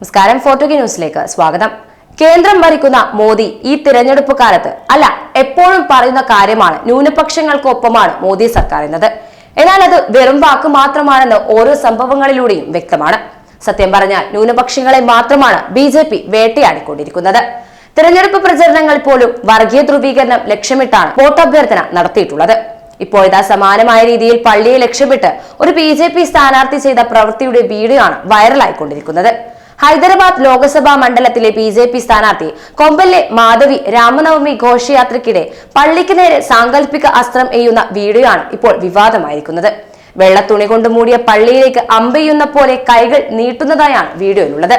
നമസ്കാരം, ഫോർട്ടുഗി ന്യൂസിലേക്ക് സ്വാഗതം. കേന്ദ്രം ഭരിക്കുന്ന മോദി ഈ തിരഞ്ഞെടുപ്പ് കാലത്ത് എപ്പോഴും പറയുന്ന കാര്യമാണ് ന്യൂനപക്ഷങ്ങൾക്കൊപ്പമാണ് മോദി സർക്കാർ എന്നത്. എന്നാൽ അത് വെറും വാക്ക് മാത്രമാണെന്ന് ഓരോ സംഭവങ്ങളിലൂടെയും വ്യക്തമാണ്. സത്യം പറഞ്ഞാൽ ന്യൂനപക്ഷങ്ങളെ മാത്രമാണ് BJP വേട്ടയാടിക്കൊണ്ടിരിക്കുന്നത്. തിരഞ്ഞെടുപ്പ് പ്രചരണങ്ങൾ പോലും വർഗീയ ധ്രുവീകരണം ലക്ഷ്യമിട്ടാണ് വോട്ടഭ്യർത്ഥന നടത്തിയിട്ടുള്ളത്. ഇപ്പോഴത്തെ സമാനമായ രീതിയിൽ പള്ളിയെ ലക്ഷ്യമിട്ട് ഒരു BJP സ്ഥാനാർത്ഥി ചെയ്ത പ്രവൃത്തിയുടെ വീഡിയോ ആണ് വൈറലായിക്കൊണ്ടിരിക്കുന്നത്. ഹൈദരാബാദ് ലോക്സഭാ മണ്ഡലത്തിലെ BJP സ്ഥാനാർത്ഥി കൊമ്പല്ലെ മാധവി രാമനവമി ഘോഷയാത്രയ്ക്കിടെ പള്ളിക്ക് നേരെ സാങ്കല്പിക അസ്ത്രം എയ്യുന്ന വീഡിയോ ആണ് ഇപ്പോൾ വിവാദമായിരിക്കുന്നത്. വെള്ള തുണി കൊണ്ട് മൂടിയ പള്ളിയിലേക്ക് അമ്പെയ്യുന്ന പോലെ കൈകൾ നീട്ടുന്നതായാണ് വീഡിയോയിലുള്ളത്.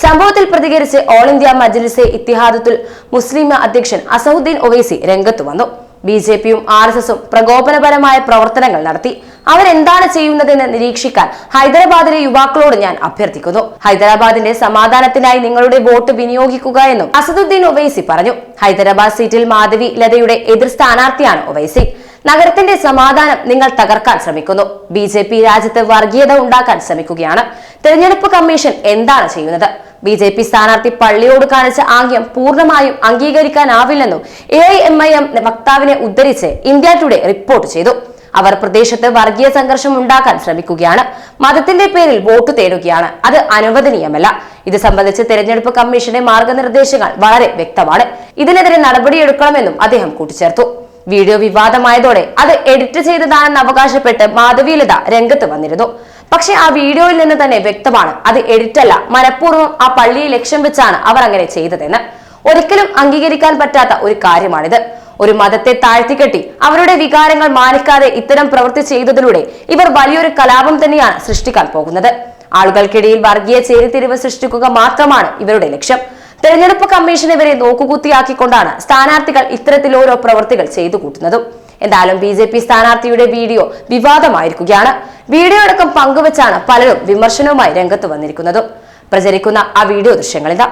സംഭവത്തിൽ പ്രതികരിച്ച് ഓൾ ഇന്ത്യ മജ്ലിസെ ഇത്തിഹാദത്തുൽ മുസ്ലിം അധ്യക്ഷൻ അസഹുദ്ദീൻ ഒവൈസി രംഗത്തു വന്നു. BJPയും RSSും പ്രകോപനപരമായ പ്രവർത്തനങ്ങൾ നടത്തി. അവരെന്താണ് ചെയ്യുന്നതെന്ന് നിരീക്ഷിക്കാൻ ഹൈദരാബാദിലെ യുവാക്കളോട് ഞാൻ അഭ്യർത്ഥിക്കുന്നു. ഹൈദരാബാദിന്റെ സമാധാനത്തിനായി നിങ്ങളുടെ വോട്ട് വിനിയോഗിക്കുക എന്നും അസദുദ്ദീൻ ഒവൈസി പറഞ്ഞു. ഹൈദരാബാദ് സീറ്റിൽ മാധവി ലതയുടെ എതിർ സ്ഥാനാർത്ഥിയാണ് ഒവൈസി. നഗരത്തിന്റെ സമാധാനം നിങ്ങൾ തകർക്കാൻ ശ്രമിക്കുന്നു. BJP രാജ്യത്ത് വർഗീയത ഉണ്ടാക്കാൻ ശ്രമിക്കുകയാണ്. തെരഞ്ഞെടുപ്പ് കമ്മീഷൻ എന്താണ് ചെയ്യുന്നത്? BJP സ്ഥാനാർത്ഥി പള്ളിയോട് കാണിച്ച ആംഗ്യം പൂർണ്ണമായും അംഗീകരിക്കാനാവില്ലെന്നും AIMIM വക്താവിനെ ഉദ്ധരിച്ച് ഇന്ത്യ ടുഡേ റിപ്പോർട്ട് ചെയ്തു. അവർ പ്രദേശത്ത് വർഗീയ സംഘർഷം ഉണ്ടാക്കാൻ ശ്രമിക്കുകയാണ്. മതത്തിന്റെ പേരിൽ വോട്ട് തേടുകയാണ്. അത് അനുവദനീയമല്ല. ഇത് സംബന്ധിച്ച് തെരഞ്ഞെടുപ്പ് കമ്മീഷന്റെ മാർഗനിർദ്ദേശങ്ങൾ വളരെ വ്യക്തമാണ്. ഇതിനെതിരെ നടപടിയെടുക്കണമെന്നും അദ്ദേഹം കൂട്ടിച്ചേർത്തു. വീഡിയോ വിവാദമായതോടെ അത് എഡിറ്റ് ചെയ്തതാണെന്ന് അവകാശപ്പെട്ട് മാധവി ലത രംഗത്ത് വന്നിരുന്നു. പക്ഷെ ആ വീഡിയോയിൽ നിന്ന് തന്നെ വ്യക്തമാണ് അത് എഡിറ്റ് അല്ല, മനഃപൂർവ്വം ആ പള്ളിയെ ലക്ഷ്യം വെച്ചാണ് അവർ അങ്ങനെ ചെയ്തതെന്ന്. ഒരിക്കലും അംഗീകരിക്കാൻ പറ്റാത്ത ഒരു കാര്യമാണിത്. ഒരു മതത്തെ താഴ്ത്തിക്കെട്ടി അവരുടെ വികാരങ്ങൾ മാനിക്കാതെ ഇത്തരം പ്രവൃത്തി ചെയ്തതിലൂടെ ഇവർ വലിയൊരു കലാപം തന്നെയാണ് സൃഷ്ടിക്കാൻ പോകുന്നത്. ആളുകൾക്കിടയിൽ വർഗീയ ചേരിതിരിവ് സൃഷ്ടിക്കുക മാത്രമാണ് ഇവരുടെ ലക്ഷ്യം. തെരഞ്ഞെടുപ്പ് കമ്മീഷൻ ഇവരെ നോക്കുകുത്തിയാക്കിക്കൊണ്ടാണ് സ്ഥാനാർത്ഥികൾ ഇത്തരത്തിൽ ഓരോ പ്രവൃത്തികൾ ചെയ്തു കൂട്ടുന്നതും. എന്തായാലും BJP സ്ഥാനാർത്ഥിയുടെ വീഡിയോ വിവാദമായിരിക്കുകയാണ്. വീഡിയോ അടക്കം പങ്കുവച്ചാണ് പലരും വിമർശനവുമായി രംഗത്ത് വന്നിരിക്കുന്നതും. പ്രചരിക്കുന്ന ആ വീഡിയോ ദൃശ്യങ്ങളിതാ.